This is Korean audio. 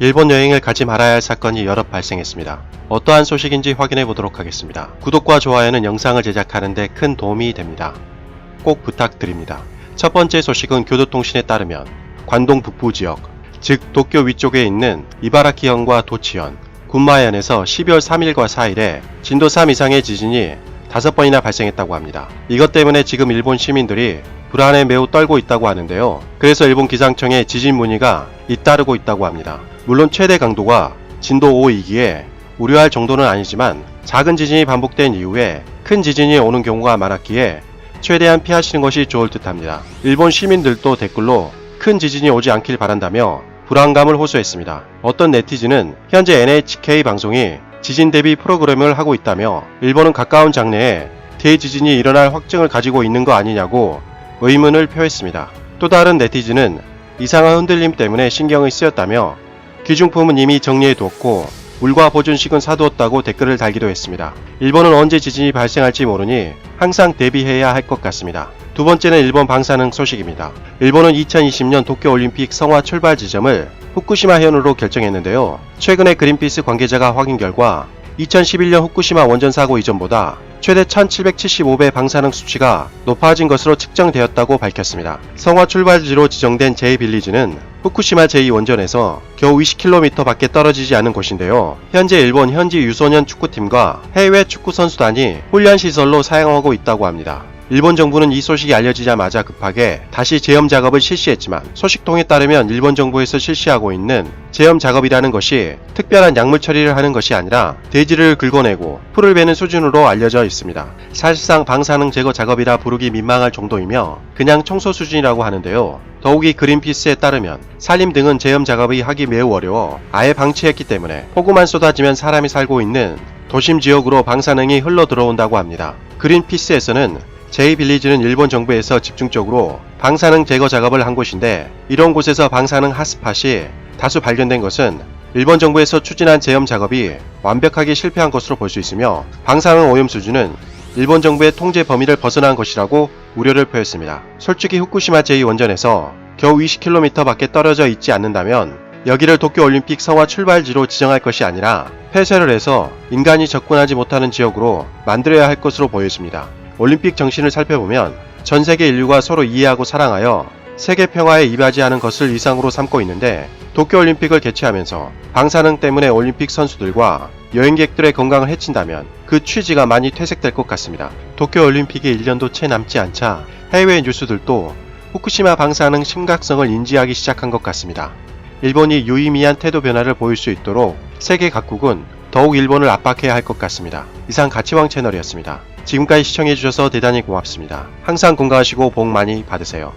일본 여행을 가지 말아야 할 사건이 여럿 발생했습니다. 어떠한 소식인지 확인해 보도록 하겠습니다. 구독과 좋아요는 영상을 제작하는 데 큰 도움이 됩니다. 꼭 부탁드립니다. 첫 번째 소식은 교도통신에 따르면 관동 북부 지역, 즉 도쿄 위쪽에 있는 이바라키현과 도치현, 군마현에서 12월 3일과 4일에 진도 3 이상의 지진이 5번이나 발생했다고 합니다. 이것 때문에 지금 일본 시민들이 불안에 매우 떨고 있다고 하는데요. 그래서 일본 기상청에 지진 문의가 잇따르고 있다고 합니다. 물론 최대 강도가 진도 5이기에 우려할 정도는 아니지만 작은 지진이 반복된 이후에 큰 지진이 오는 경우가 많았기에 최대한 피하시는 것이 좋을 듯 합니다. 일본 시민들도 댓글로 큰 지진이 오지 않길 바란다며 불안감을 호소했습니다. 어떤 네티즌은 현재 NHK 방송이 지진 대비 프로그램을 하고 있다며 일본은 가까운 장래에 대지진이 일어날 확증을 가지고 있는 거 아니냐고 의문을 표했습니다. 또 다른 네티즌은 이상한 흔들림 때문에 신경이 쓰였다며 기중품은 이미 정리해 두었고 물과 보존식은 사두었다고 댓글을 달기도 했습니다. 일본은 언제 지진이 발생할지 모르니 항상 대비해야 할 것 같습니다. 두 번째는 일본 방사능 소식입니다. 일본은 2020년 도쿄올림픽 성화 출발 지점을 후쿠시마현으로 결정했는데요. 최근에 그린피스 관계자가 확인 결과 2011년 후쿠시마 원전 사고 이전보다 최대 1775배 방사능 수치가 높아진 것으로 측정되었다고 밝혔습니다. 성화 출발지로 지정된 제2빌리지는 후쿠시마 제2원전에서 겨우 20km 밖에 떨어지지 않은 곳인데요. 현재 일본 현지 유소년 축구팀과 해외 축구선수단이 훈련시설로 사용하고 있다고 합니다. 일본 정부는 이 소식이 알려지자마자 급하게 다시 제염 작업을 실시했지만 소식통에 따르면 일본 정부에서 실시하고 있는 제염 작업이라는 것이 특별한 약물 처리를 하는 것이 아니라 대지를 긁어내고 풀을 베는 수준으로 알려져 있습니다. 사실상 방사능 제거 작업이라 부르기 민망할 정도이며 그냥 청소 수준이라고 하는데요. 더욱이 그린피스에 따르면 산림 등은 제염 작업이 하기 매우 어려워 아예 방치했기 때문에 폭우만 쏟아지면 사람이 살고 있는 도심 지역으로 방사능이 흘러 들어온다고 합니다. 그린피스에서는 제2빌리지는 일본 정부에서 집중적으로 방사능 제거 작업을 한 곳인데 이런 곳에서 방사능 핫스팟이 다수 발견된 것은 일본 정부에서 추진한 제염 작업이 완벽하게 실패한 것으로 볼 수 있으며 방사능 오염 수준은 일본 정부의 통제 범위를 벗어난 것이라고 우려를 표했습니다. 솔직히 후쿠시마 제2원전에서 겨우 20km 밖에 떨어져 있지 않는다면 여기를 도쿄올림픽 성화 출발지로 지정할 것이 아니라 폐쇄를 해서 인간이 접근하지 못하는 지역으로 만들어야 할 것으로 보여집니다. 올림픽 정신을 살펴보면 전 세계 인류가 서로 이해하고 사랑하여 세계 평화에 이바지하는 것을 이상으로 삼고 있는데 도쿄올림픽을 개최하면서 방사능 때문에 올림픽 선수들과 여행객들의 건강을 해친다면 그 취지가 많이 퇴색될 것 같습니다. 도쿄올림픽이 1년도 채 남지 않자 해외 뉴스들도 후쿠시마 방사능 심각성을 인지하기 시작한 것 같습니다. 일본이 유의미한 태도 변화를 보일 수 있도록 세계 각국은 더욱 일본을 압박해야 할 것 같습니다. 이상 가치왕 채널이었습니다. 지금까지 시청해주셔서 대단히 고맙습니다. 항상 건강하시고 복 많이 받으세요.